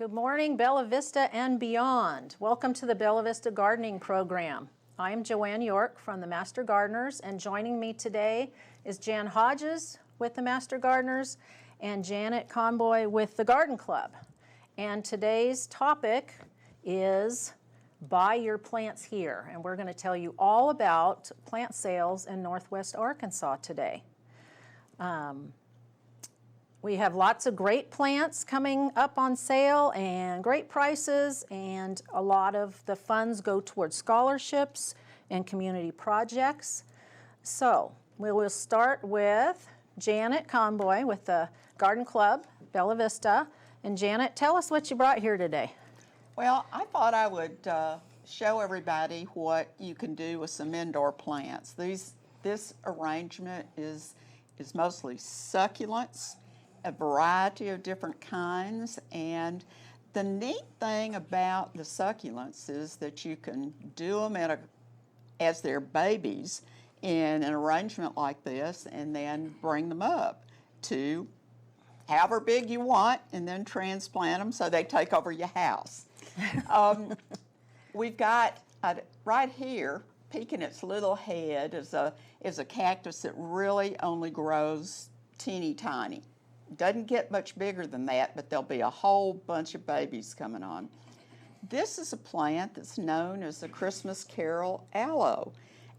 Good morning, Bella Vista and beyond. Welcome to the Bella Vista Gardening Program. I am Joanne York from the Master Gardeners, and joining me today is Jan Hodges with the Master Gardeners and Janet Conboy with the Garden Club. And today's topic is Buy Your Plants Here, and we're going to tell you all about plant sales in Northwest Arkansas today. We have lots of great plants coming up on sale and great prices, and a lot of the funds go towards scholarships and community projects. So we will start with Janet Conboy with the Garden Club, Bella Vista. And Janet, tell us what you brought here today. Well, I thought I would show everybody what you can do with some indoor plants. This arrangement is mostly succulents, a variety of different kinds, and the neat thing about the succulents is that you can do them as they're babies in an arrangement like this, and then bring them up to however big you want, and then transplant them so they take over your house. We've got right here, peeking its little head, is a cactus that really only grows teeny tiny. Doesn't get much bigger than that, but there'll be a whole bunch of babies coming on. This is a plant that's known as the Christmas Carol aloe.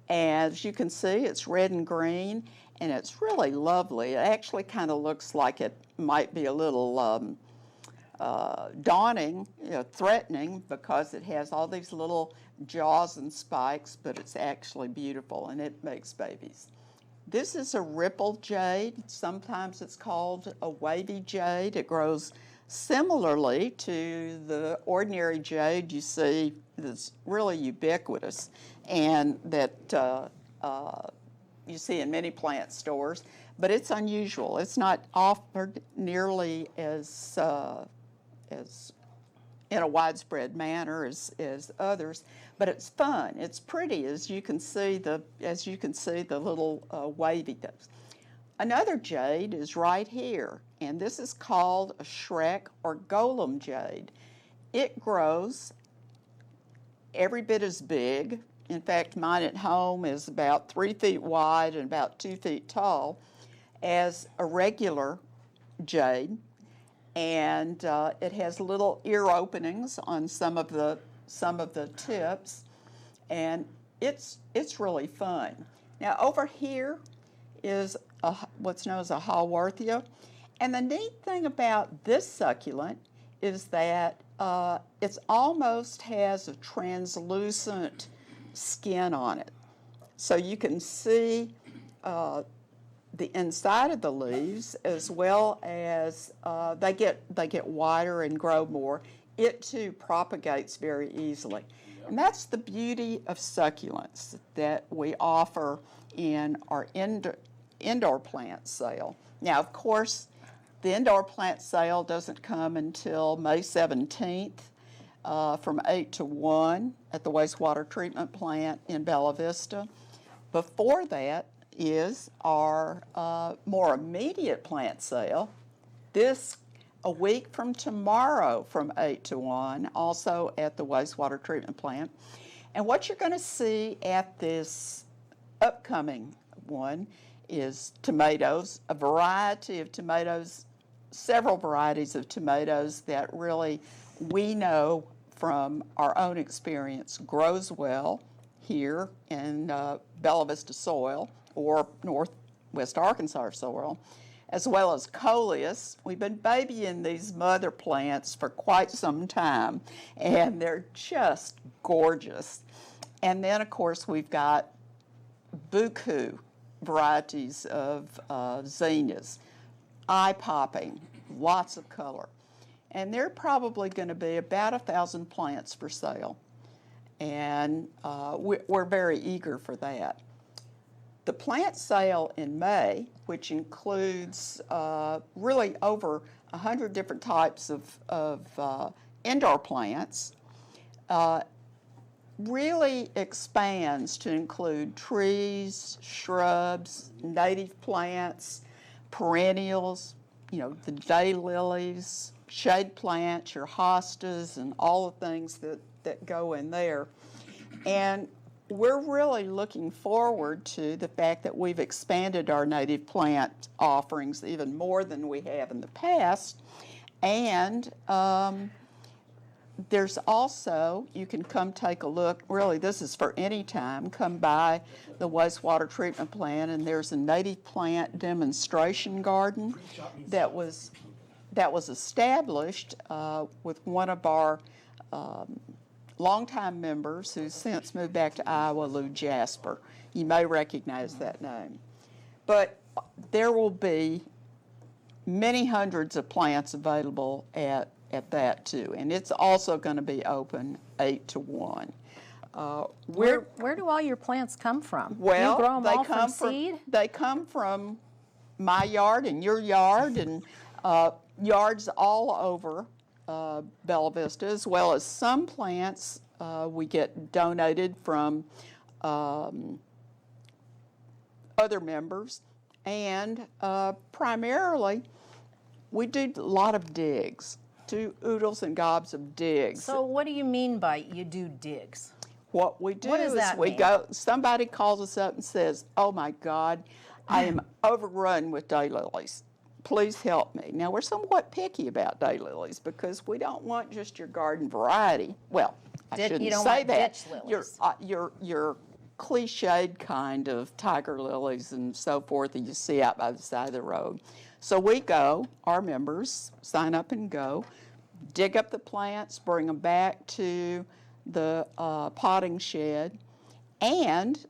As you can see, it's red and green, and it's really lovely. It actually kind of looks like it might be a little daunting, threatening, because it has all these little jaws and spikes, but it's actually beautiful, and it makes babies. This is a ripple jade. Sometimes it's called a wavy jade. It grows similarly to the ordinary jade you see that's really ubiquitous and that you see in many plant stores, but it's unusual. It's not offered nearly as in a widespread manner as others, but it's fun. It's pretty, as you can see the little wavy things. Another jade is right here, and this is called a Shrek or Golem jade. It grows every bit as big. In fact, mine at home is about 3 feet wide and about 2 feet tall as a regular jade. And it has little ear openings on some of the tips, and it's really fun. Now over here is what's known as a Haworthia, and the neat thing about this succulent is that it almost has a translucent skin on it, so you can see the inside of the leaves, as well as they get wider and grow more. It too propagates very easily. And that's the beauty of succulents that we offer in our indoor plant sale. Now, of course, the indoor plant sale doesn't come until May 17th from 8 to 1 at the wastewater treatment plant in Bella Vista. Before that is our more immediate plant sale. This a week from tomorrow from 8 to 1, also at the wastewater treatment plant. And what you're going to see at this upcoming one is tomatoes, a variety of tomatoes, several varieties of tomatoes that really we know from our own experience grows well here in Bella Vista soil or Northwest Arkansas soil, as well as coleus. We've been babying these mother plants for quite some time, and they're just gorgeous. And then, of course, we've got buku varieties of zinnias, eye-popping, lots of color. And they're probably going to be about 1,000 plants for sale, and we're very eager for that. The plant sale in May, which includes really over 100 different types of indoor plants, really expands to include trees, shrubs, native plants, perennials, the daylilies, shade plants, your hostas, and all the things that go in there. And we're really looking forward to the fact that we've expanded our native plant offerings even more than we have in the past. And there's also, you can come take a look, really this is for any time, come by the wastewater treatment plant, and there's a native plant demonstration garden that was established with one of our longtime members who's since moved back to Iowa, Lou Jasper. You may recognize that name. But there will be many hundreds of plants available at that too. And it's also going to be open 8 to 1. Where do all your plants come from? Well, you grow them they all come from seed? They come from my yard and your yard and yards all over Bella Vista, as well as some plants we get donated from other members, and primarily we do a lot of digs, do oodles and gobs of digs. So what do you mean by you do digs? What we do What does is that we mean? go, somebody calls us up and says, oh my God, I am overrun with daylilies. Please help me. Now, we're somewhat picky about daylilies because we don't want just your garden variety. Well, I shouldn't you don't say want that. ditch lilies. Your cliched kind of tiger lilies and so forth that you see out by the side of the road. So we go, our members sign up and go, dig up the plants, bring them back to the potting shed, and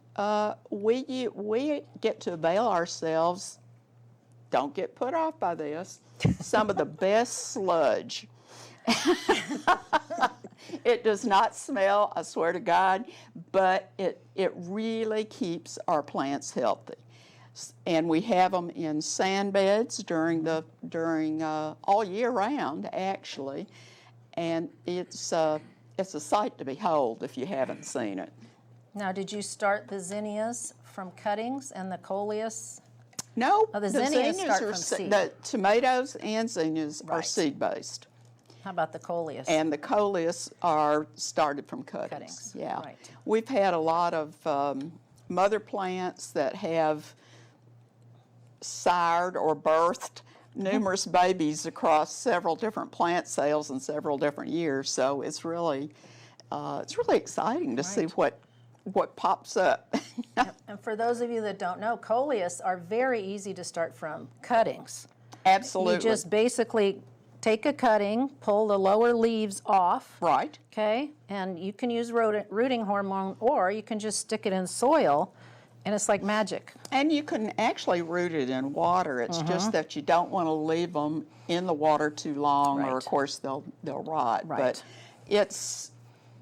we get to avail ourselves, don't get put off by this, some of the best sludge. It does not smell, I swear to God, but it really keeps our plants healthy. And we have them in sand beds during all year round, actually, and it's a sight to behold if you haven't seen it. Now, did you start the zinnias from cuttings and the coleus? No, Oh, the zinnias start from se- seed. The tomatoes and zinnias are Right. seed-based. How about the coleus? And the coleus are started from cuttings. Cuttings, Yeah. right. We've had a lot of mother plants that have sired or birthed numerous babies across several different plant sales in several different years. So it's really exciting to see Right. what pops up. And for those of you that don't know, coleus are very easy to start from cuttings. Absolutely. You just basically take a cutting, pull the lower leaves off, Right. okay? And you can use rooting hormone, or you can just stick it in soil, and it's like magic. And you can actually root it in water. It's just that you don't want to leave them in the water too long, or of Right. course they'll rot. Right. But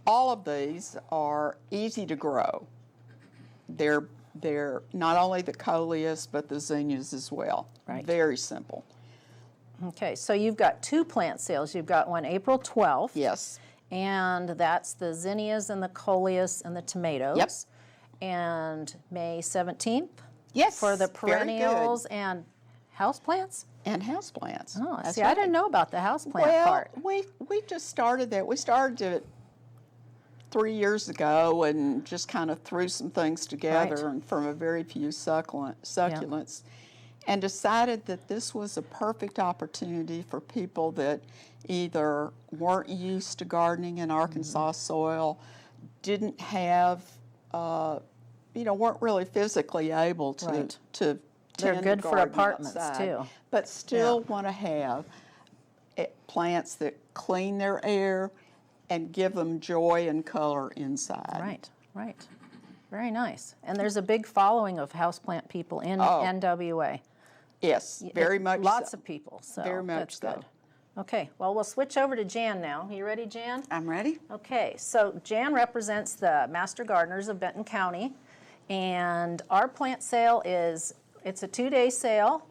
all of these are easy to grow. They're not only the coleus but the zinnias as well. Right. Very simple. Okay, so you've got 2 plant sales. You've got one April 12th. Yes. And that's the zinnias and the coleus and the tomatoes. Yep. And May 17th Yes. for the very good. perennials and houseplants? And houseplants. Oh, That's see, I right. didn't know about the houseplant Well, part. we just started that. We started it 3 years ago and just kind of threw some things together Right. and from a very few succulents and decided that this was a perfect opportunity for people that either weren't used to gardening in Arkansas soil, didn't have, weren't really physically able to Right. to They're tend good a for garden apartments, outside, too. but still want to have plants that clean their air and give them joy and color inside. Right, right. Very nice. And there's a big following of houseplant people in Oh. NWA. Yes, very much Lots so. of people, so Very much that's so. good. Okay, well, we'll switch over to Jan now. You ready, Jan? I'm ready. Okay, so Jan represents the Master Gardeners of Benton County, and our plant sale it's a 2-day sale.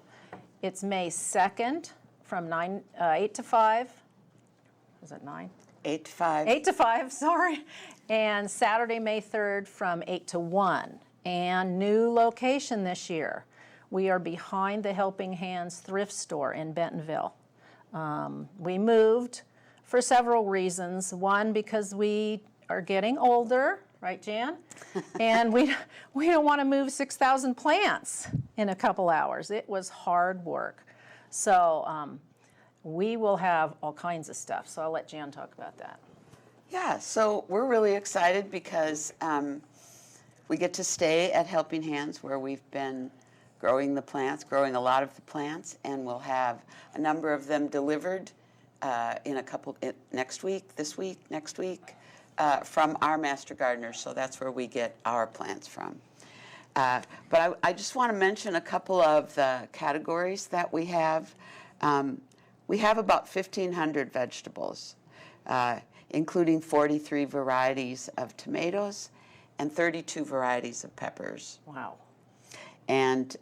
It's May 2nd from 8 to 5. Is it 9? 8 to 5. 8 to 5, sorry. And Saturday, May 3rd from 8 to 1. And new location this year. We are behind the Helping Hands thrift store in Bentonville. We moved for several reasons. One, because we are getting older, right, Jan? And we don't want to move 6,000 plants in a couple hours. It was hard work. So we will have all kinds of stuff. So I'll let Jan talk about that. Yeah, so we're really excited because we get to stay at Helping Hands where we've been growing the plants, growing a lot of the plants, and we'll have a number of them delivered next week, this week, next week, from our master gardeners. So that's where we get our plants from. But I just want to mention a couple of the categories that we have. We have about 1,500 vegetables, including 43 varieties of tomatoes and 32 varieties of peppers. Wow. And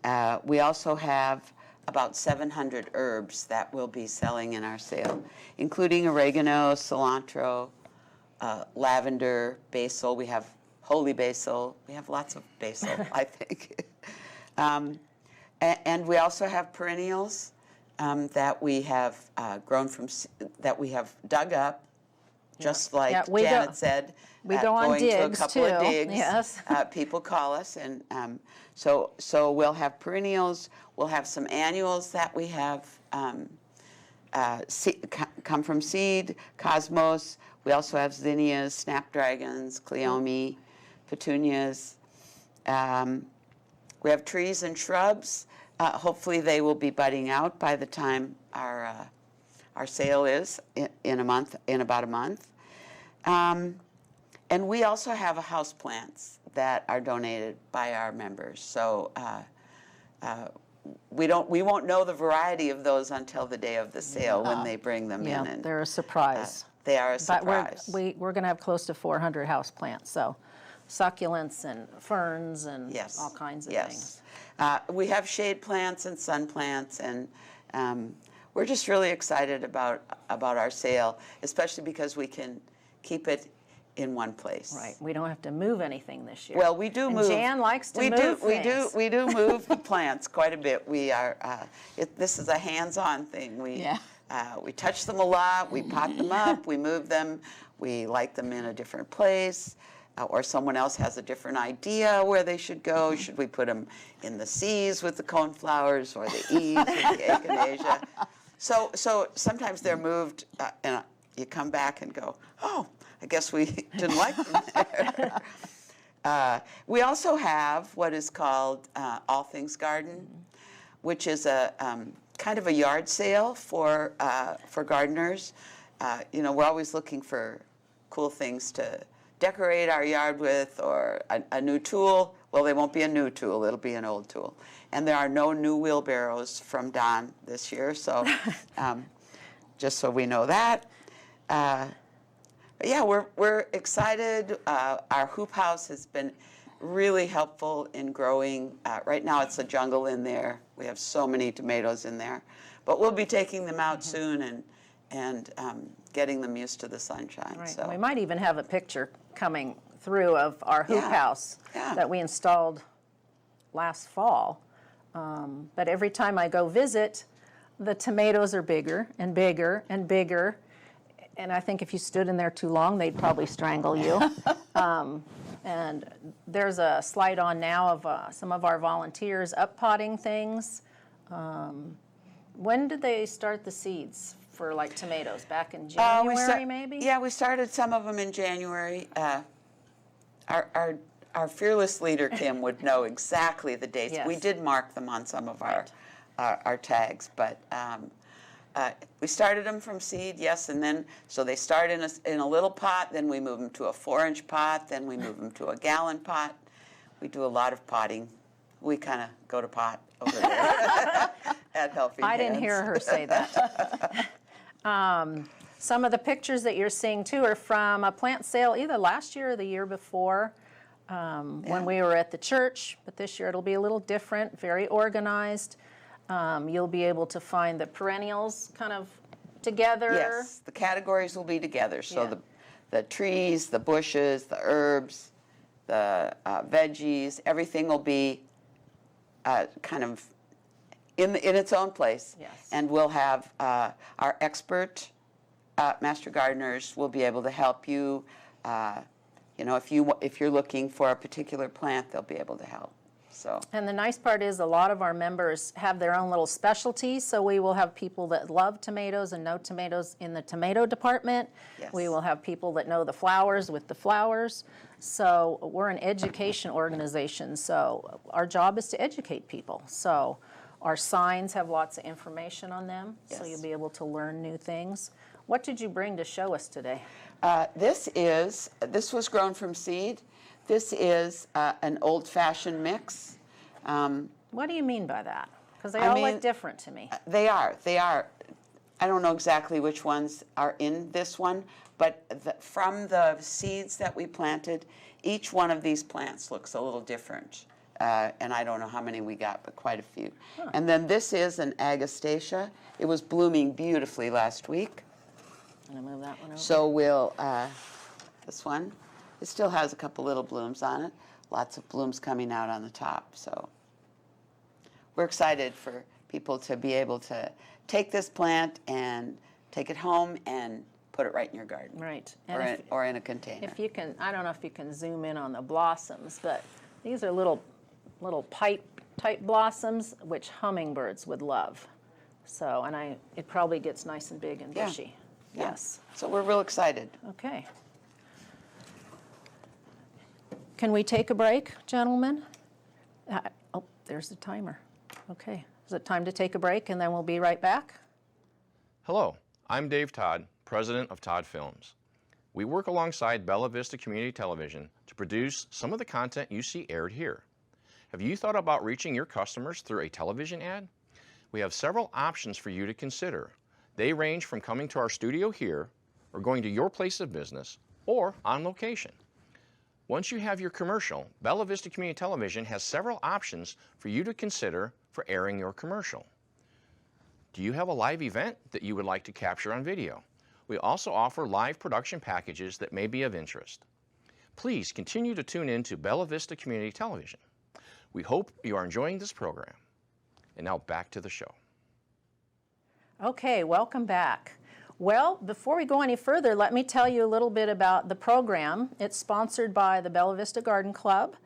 we also have about 700 herbs that we'll be selling in our sale, including oregano, cilantro, lavender, basil. We have holy basil. We have lots of basil, I think. And we also have perennials that we have grown from, that we have dug up, just like Janet said. We go on going digs, to a couple of too. digs. Yes. People call us, and so we'll have perennials. We'll have some annuals that we have come from seed, cosmos. We also have zinnias, snapdragons, cleome, petunias. We have trees and shrubs. Hopefully they will be budding out by the time our sale is in about a month. And we also have house plants that are donated by our members. So we won't know the variety of those until the day of the sale when they bring them in. Yeah, they're a surprise. They are a surprise. But we're going to have close to 400 house plants, so succulents and ferns and all kinds of things. We have shade plants and sun plants, and we're just really excited about our sale, especially because we can keep it in one place. Right. We don't have to move anything this year. Well, we do move. Jan likes to move things. We do move the plants quite a bit. We are. This is a hands-on thing. We touch them a lot. We pot them up. We move them. We like them in a different place, or someone else has a different idea where they should go. Should we put them in the C's with the coneflowers or the E's with the echinacea? So sometimes they're moved, and you come back and go, oh, I guess we didn't like them there. We also have what is called All Things Garden, which is a kind of a yard sale for gardeners. We're always looking for cool things to decorate our yard with, or a new tool. Well, they won't be a new tool, it'll be an old tool. And there are no new wheelbarrows from Don this year, so just so we know that. But yeah, we're excited. Our hoop house has been really helpful in growing. Right now it's a jungle in there. We have so many tomatoes in there. But we'll be taking them out soon and getting them used to the sunshine. Right. So. We might even have a picture coming through of our hoop house that we installed last fall. But every time I go visit, the tomatoes are bigger and bigger and bigger. And I think if you stood in there too long, they'd probably strangle you. And there's a slide on now of some of our volunteers up-potting things. When did they start the seeds for like tomatoes? Back in January, maybe? Yeah, we started some of them in January. Our fearless leader, Kim, would know exactly the dates. Yes. We did mark them on some of our tags, but we started them from seed, yes, and then so they start in a little pot, then we move them to a 4-inch pot, then we move them to a gallon pot. We do a lot of potting. We kind of go to pot over there at Helping Hands. I didn't hear her say that. Some of the pictures that you're seeing too are from a plant sale either last year or the year before when we were at the church, but this year it'll be a little different, very organized. You'll be able to find the perennials kind of together. Yes, the categories will be together. So the trees, the bushes, the herbs, the veggies, everything will be kind of in its own place. Yes. And we'll have our expert Master Gardeners will be able to help you. You know, if you're looking for a particular plant, they'll be able to help. So. And the nice part is a lot of our members have their own little specialties, so we will have people that love tomatoes and know tomatoes in the tomato department. Yes. We will have people that know the flowers with the flowers. So we're an education organization, so our job is to educate people. So our signs have lots of information on them, so Yes. you'll be able to learn new things. What did you bring to show us today? This was grown from seed. This is an old-fashioned mix. What do you mean by that? Because they I all mean, look different to me. They are. I don't know exactly which ones are in this one, but from the seeds that we planted, each one of these plants looks a little different. And I don't know how many we got, but quite a few. Huh. And then this is an agastacia. It was blooming beautifully last week. I'm going to move that one over. So this one, it still has a couple little blooms on it. Lots of blooms coming out on the top. So we're excited for people to be able to take this plant and take it home and put it right in your garden. Right. Or in a container. If you can, I don't know if you can zoom in on the blossoms, but these are little pipe type blossoms, which hummingbirds would love. So, and it probably gets nice and big and bushy. Yeah. Yes. So we're real excited. Okay. Can we take a break, gentlemen? Oh, there's the timer. Okay. Is it time to take a break and then we'll be right back? Hello, I'm Dave Todd, president of Todd Films. We work alongside Bella Vista Community Television to produce some of the content you see aired here. Have you thought about reaching your customers through a television ad? We have several options for you to consider. They range from coming to our studio here, or going to your place of business, or on location. Once you have your commercial, Bella Vista Community Television has several options for you to consider for airing your commercial. Do you have a live event that you would like to capture on video? We also offer live production packages that may be of interest. Please continue to tune in to Bella Vista Community Television. We hope you are enjoying this program. And now back to the show. Okay, welcome back. Well, before we go any further, let me tell you a little bit about the program. It's sponsored by the Bella Vista Garden Club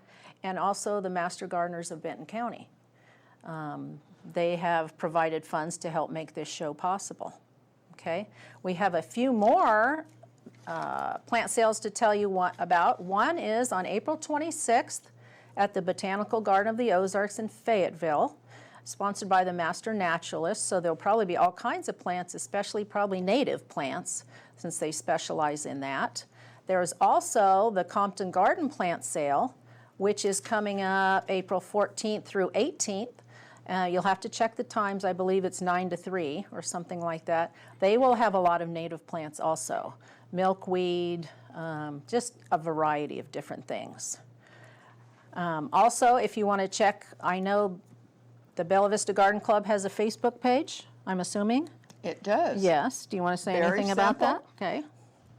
and also the Master Gardeners of Benton County. They have provided funds to help make this show possible. Okay, we have a few more plant sales to tell you about. One is on April 26th at the Botanical Garden of the Ozarks in Fayetteville, sponsored by the Master Naturalists. So there'll probably be all kinds of plants, especially probably native plants, since they specialize in that. There's also the Compton Garden Plant Sale, which is coming up April 14th through 18th. You'll have to check the times. I believe it's 9 to 3 or something like that. They will have a lot of native plants also. Milkweed, just a variety of different things. Also, if you want to check, I know the Bella Vista Garden Club has a Facebook page, I'm assuming? It does. Yes. Do you want to say Very anything about simple. that? Okay.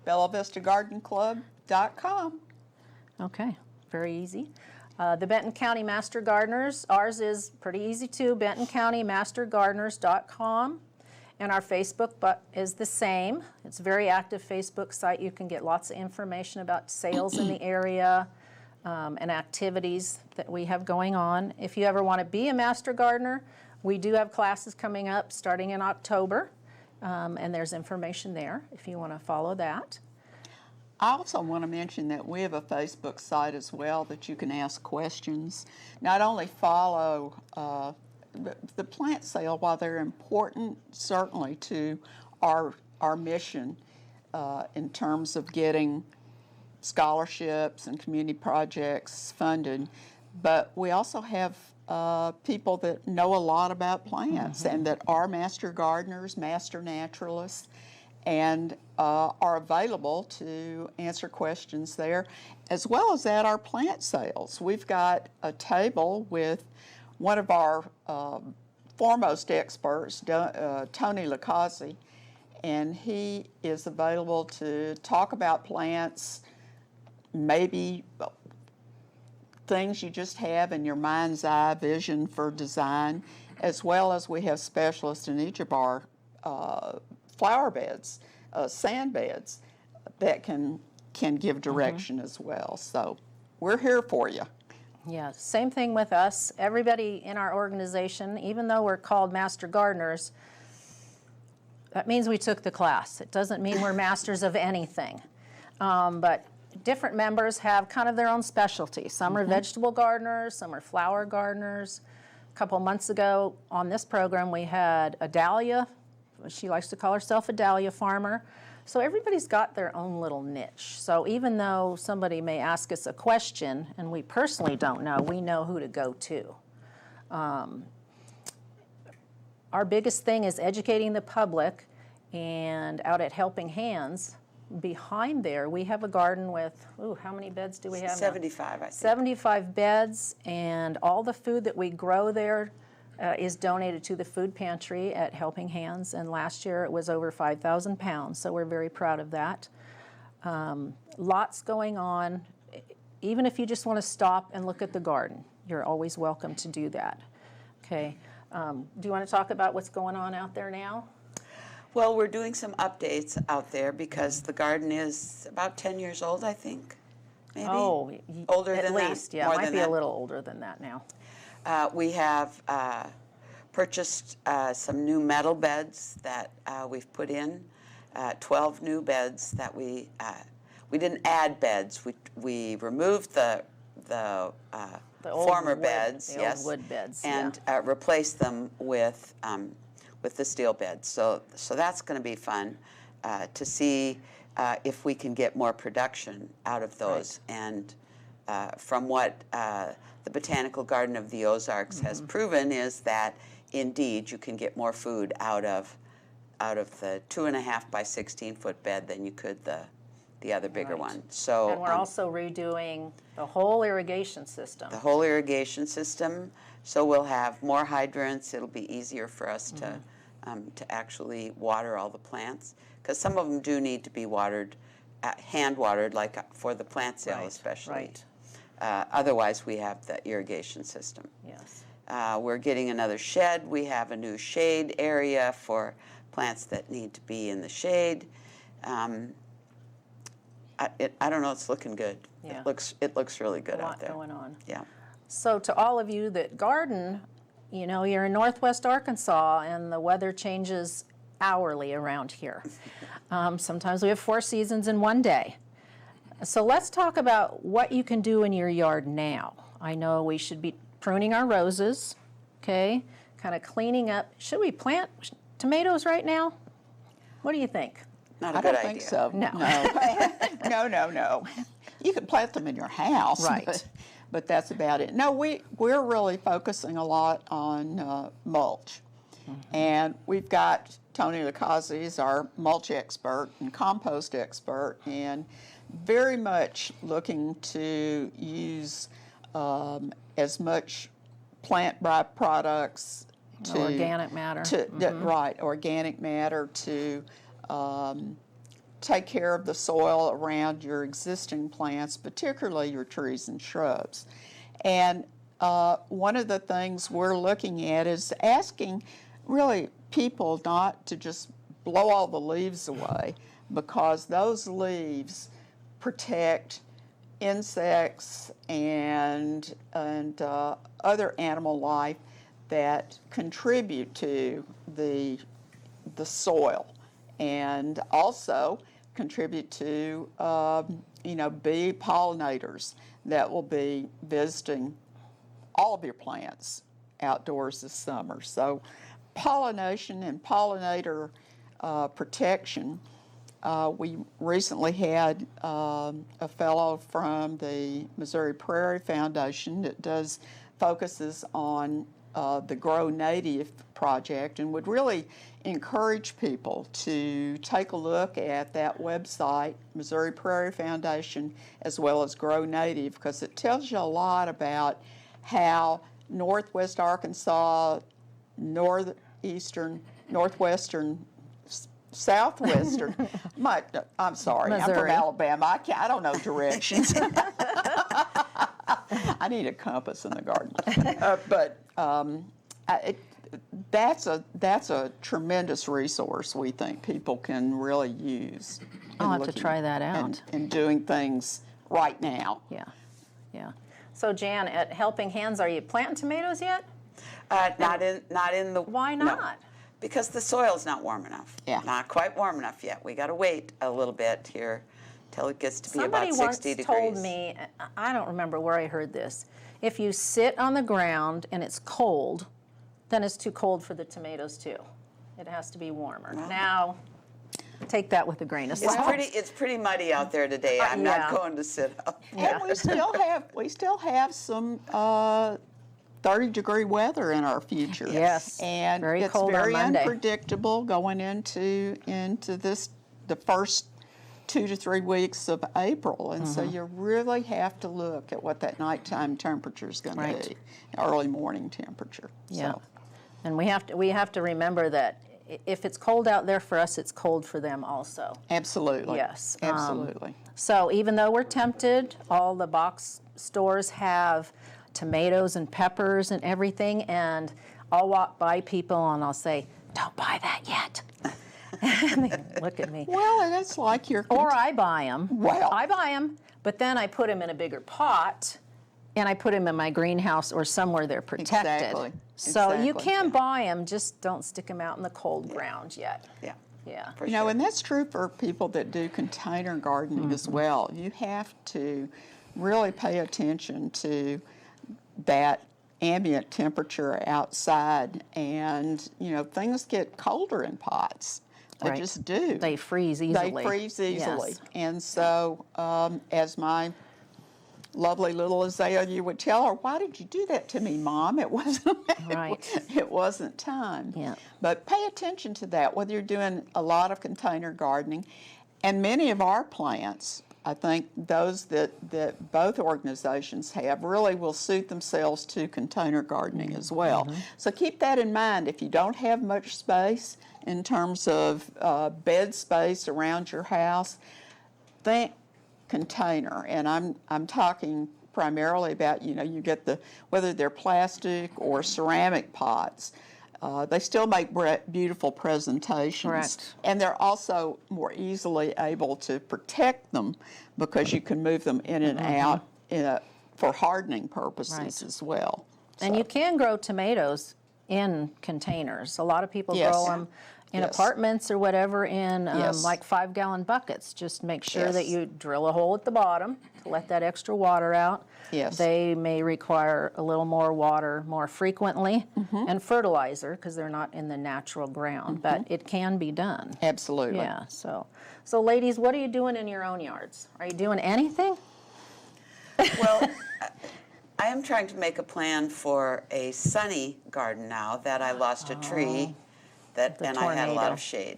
BellaVistaGardenClub.com. Okay, very easy. The Benton County Master Gardeners, ours is pretty easy too, BentonCountyMasterGardeners.com. And our Facebook is the same. It's a very active Facebook site. You can get lots of information about sales in the area and activities that we have going on. If you ever want to be a Master Gardener, we do have classes coming up starting in October. And there's information there if you want to follow that. I also want to mention that we have a Facebook site as well that you can ask questions. Not only follow the plant sale, while they're important certainly to our mission in terms of getting scholarships and community projects funded, but we also have people that know a lot about plants and that are master gardeners, master naturalists, and are available to answer questions there, as well as at our plant sales. We've got a table with one of our foremost experts, Tony Licazzi, and he is available to talk about plants, maybe things you just have in your mind's eye vision for design, as well as we have specialists in each of our flower beds, sand beds, that can give direction as well. So we're here for you. Yeah, same thing with us. Everybody in our organization, even though we're called Master Gardeners, that means we took the class. It doesn't mean we're masters of anything. But different members have kind of their own specialty. Some are vegetable gardeners, some are flower gardeners. A couple months ago on this program, we had a dahlia. She likes to call herself a dahlia farmer. So everybody's got their own little niche. So even though somebody may ask us a question and we personally don't know, we know who to go to. Our biggest thing is educating the public, and out at Helping Hands, behind there, we have a garden with, how many beds do we have now? 75, I think. 75 beds, and all the food that we grow there is donated to the food pantry at Helping Hands, and last year it was over 5,000 pounds, so we're very proud of that. Lots going on. Even if you just want to stop and look at the garden, you're always welcome to do that. Okay. Do you want to talk about what's going on out there now? Well, we're doing some updates out there because the garden is about 10 years old, I think, maybe. Oh, older at than least, that? yeah, More might than be that? a little older than that now. We have purchased some new metal beds that we've put in, 12 new beds that we didn't add beds. We removed the old former wood- beds, the old yes, wood beds, and replaced them with the steel beds. So that's going to be fun to see if we can get more production out of those. Right. And from what the Botanical Garden of the Ozarks has proven is that indeed you can get more food out of the 2.5 by 16 foot bed than you could the other bigger Right. one. So And we're also redoing the whole irrigation system. the whole irrigation system. So we'll have more hydrants. It'll be easier for us to actually water all the plants, because some of them do need to be watered, hand watered, like for the plant sale Right, especially. right. Otherwise, we have the irrigation system. Yes. We're getting another shed. We have a new shade area for plants that need to be in the shade. I don't know. It's looking good. Yeah. It looks really good A out lot there. going on. Yeah. So to all of you that garden, you know, you're in Northwest Arkansas and the weather changes hourly around here. Sometimes we have 4 seasons in one day. So let's talk about what you can do in your yard now. I know we should be pruning our roses, okay, kind of cleaning up. Should we plant tomatoes right now? What do you think? Not a I good don't idea. think so. No. No. You can plant them in your house, Right. but that's about it. No, we're really focusing a lot on mulch. And we've got Tony Lacaze is our mulch expert and compost expert, and very much looking to use as much plant byproducts to Organic matter. Right, organic matter to take care of the soil around your existing plants, particularly your trees and shrubs. And one of the things we're looking at is asking really people not to just blow all the leaves away, because those leaves protect insects and other animal life that contribute to the soil, and also contribute to bee pollinators that will be visiting all of your plants outdoors this summer. So pollination and pollinator protection. We recently had a fellow from the Missouri Prairie Foundation that focuses on the Grow Native project, and would really encourage people to take a look at that website, Missouri Prairie Foundation, as well as Grow Native, because it tells you a lot about how Northwest Arkansas, Northwestern, Southwestern, I'm sorry, I'm from Missouri. Alabama. I don't know directions. I need a compass in the garden. That's a tremendous resource we think people can really use. I'll in have to looking try that out. And doing things right now. Yeah, yeah. So Jan, at Helping Hands, are you planting tomatoes yet? Not in the. Why no. not? Because the soil's not warm enough. Yeah. Not quite warm enough yet. We got to wait a little bit here till it gets to be Somebody about 60 once degrees. told me, I don't remember where I heard this, if you sit on the ground and it's cold, then it's too cold for the tomatoes too. It has to be warmer. Now, take that with a grain of salt. It's pretty muddy out there today. I'm yeah. not going to sit up. Yeah. And we still have some 30-degree weather in our future. Yes, And very it's cold on very Monday. unpredictable going into the first 2 to 3 weeks of April, and so you really have to look at what that nighttime temperature is going Right. to be, early morning temperature. Yeah. So, And we have to remember that if it's cold out there for us, it's cold for them also. absolutely. Yes. Absolutely. So even though we're tempted, all the box stores have tomatoes and peppers and everything, and I'll walk by people and I'll say, "Don't buy that yet." And they look at me. Well, and it's like your Or I buy them. Well. I buy them, but then I put them in a bigger pot, and I put them in my greenhouse or somewhere they're protected. Exactly. So you Exactly. can buy them, just don't stick them out in the cold ground yet. Yeah. Yeah. For You know, sure. and that's true for people that do container gardening as well. You have to really pay attention to that ambient temperature outside, and you know, things get colder in pots. They Right. just do. They freeze easily. They freeze easily. Yes. And so, as my lovely little Azalea would tell her, "Why did you do that to me, Mom? It wasn't Right. it wasn't time." Yeah. But pay attention to that, whether you're doing a lot of container gardening. And many of our plants, I think those that both organizations have, really will suit themselves to container gardening as well. So keep that in mind. If you don't have much space in terms of bed space around your house, think container. And I'm talking primarily about, you know, you get whether they're plastic or ceramic pots. They still make beautiful presentations. Correct. And they're also more easily able to protect them because you can move them in and out for hardening purposes Right. as well. And So, you can grow tomatoes in containers. A lot of people Yes. grow them in Yes. apartments or whatever in Yes. like 5-gallon buckets. Just make sure that Yes. you drill a hole at the bottom to let that extra water out. Yes. They may require a little more water more frequently and fertilizer because they're not in the natural ground, but it can be done. absolutely. Yeah, so ladies, what are you doing in your own yards? Are you doing anything? Well, I am trying to make a plan for a sunny garden now that I lost a tree and I had a lot tornado. of shade.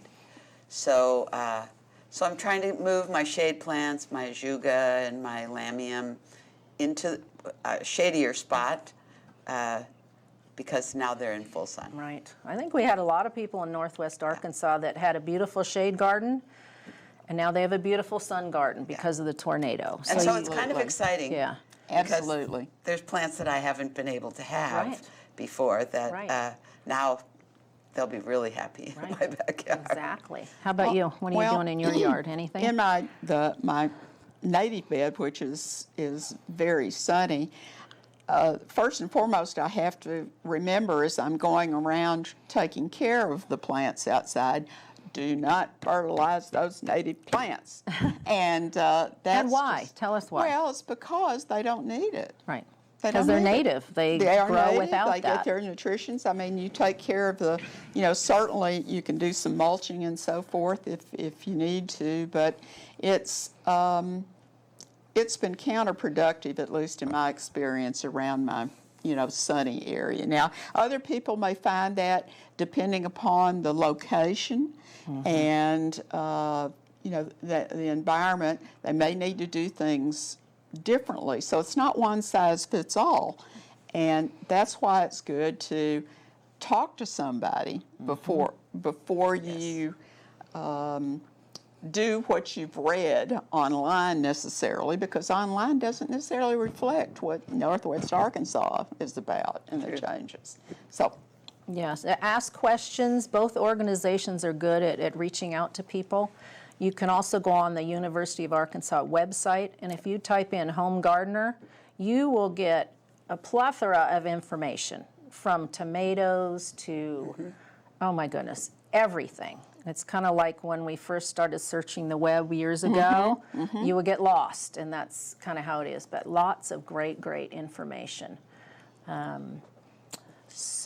So so I'm trying to move my shade plants, my ajuga and my lamium, into a shadier spot because now they're in full sun. Right. I think we had a lot of people in Northwest Arkansas that had a beautiful shade garden, and now they have a beautiful sun garden because of the tornado. And so you- it's kind of Absolutely. exciting. yeah, because Absolutely. There's plants that I haven't been able to have Right. before that Right. Now they'll be really happy in my Right. backyard. exactly. How about you? What are you Well, doing in your yard? Anything? In my native bed, which is very sunny, first and foremost, I have to remember as I'm going around taking care of the plants outside, do not fertilize those native plants. And that's And why? just- Tell us why. Well, it's because they don't need it. Right. They Because don't they're need it. native. They are grow native, without they that. get their nutritions. I mean, you take care of certainly you can do some mulching and so forth if you need to, but it's been counterproductive, at least in my experience, around my sunny area. Now, other people may find that depending upon the location and the environment, they may need to do things differently. So it's not one size fits all. And that's why it's good to talk to somebody before you do what you've read online necessarily, because online doesn't necessarily reflect what Northwest Arkansas is about and the changes. So, Yes, ask questions. Both organizations are good at reaching out to people. You can also go on the University of Arkansas website, and if you type in Home Gardener, you will get a plethora of information, from tomatoes to, oh my goodness, everything. It's kind of like when we first started searching the web years ago. You would get lost, and that's kind of how it is, but lots of great, great information.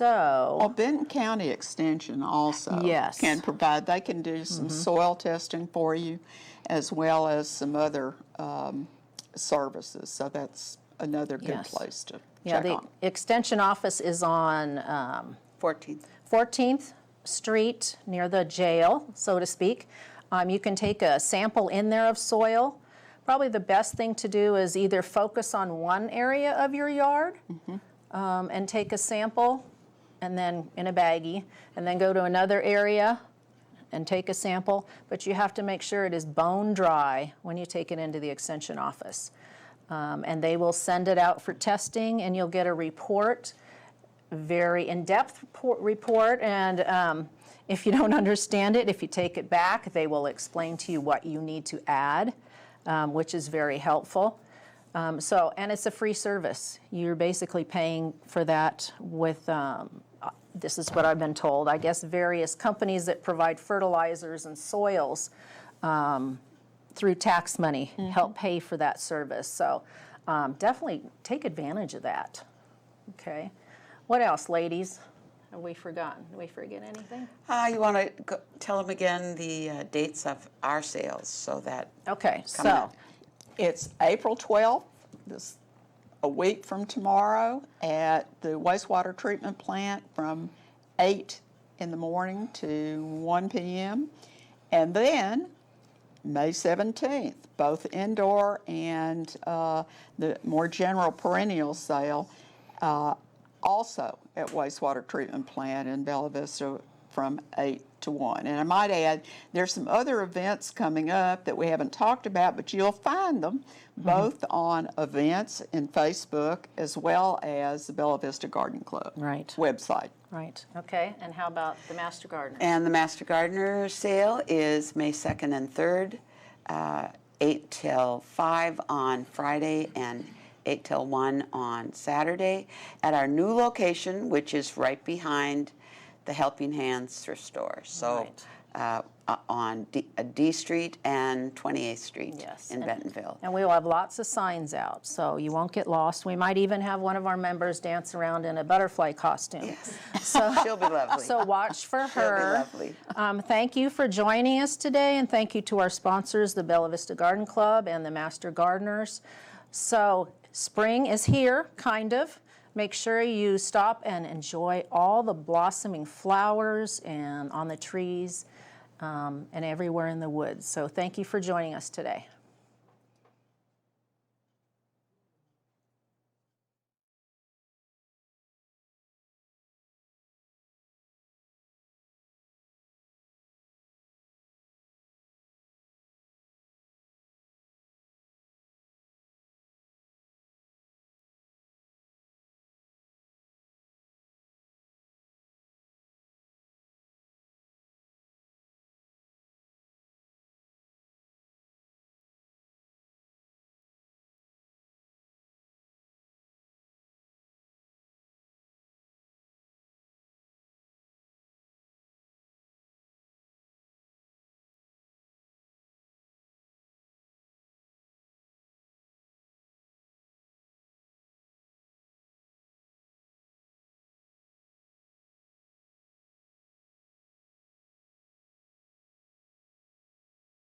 well, Benton County Extension also Yes. can provide, they can do some soil testing for you, as well as some other services. So that's another good Yes. place to Yeah, check the on. extension office is on 14th. 14th Street near the jail, so to speak. You can take a sample in there of soil. Probably the best thing to do is either focus on one area of your yard and take a sample, and then in a baggie, and then go to another area and take a sample. But you have to make sure it is bone dry when you take it into the extension office. And they will send it out for testing, and you'll get a report, very in-depth report, and if you don't understand it, if you take it back, they will explain to you what you need to add, which is very helpful. And it's a free service. You're basically paying for that with, this is what I've been told, I guess various companies that provide fertilizers and soils through tax money help pay for that service. So definitely take advantage of that. Okay. What else, ladies? Have we forgotten? Did we forget anything? You want to tell them again the dates of our sales so that. Okay, Coming so up. It's April 12th, a week from tomorrow, at the wastewater treatment plant from 8 in the morning to 1 p.m. And then May 17th, both indoor and the more general perennial sale, also at wastewater treatment plant in Bella Vista from 8 to 1. And I might add, there's some other events coming up that we haven't talked about, but you'll find them both on events in Facebook as well as the Bella Vista Garden Club website. Right, okay. And how about the Master Gardener? And the Master Gardener sale is May 2nd and 3rd, 8 till 5 on Friday and 8 till 1 on Saturday at our new location, which is right behind the Helping Hands thrift store. So on D Street and 28th Street in Bentonville. And we will have lots of signs out, so you won't get lost. We might even have one of our members dance around in a butterfly costume. Yes. So, She'll be lovely. so watch for her. She'll be lovely. Thank you for joining us today, and thank you to our sponsors, the Bella Vista Garden Club and the Master Gardeners. So spring is here, kind of. Make sure you stop and enjoy all the blossoming flowers and on the trees and everywhere in the woods. So thank you for joining us today.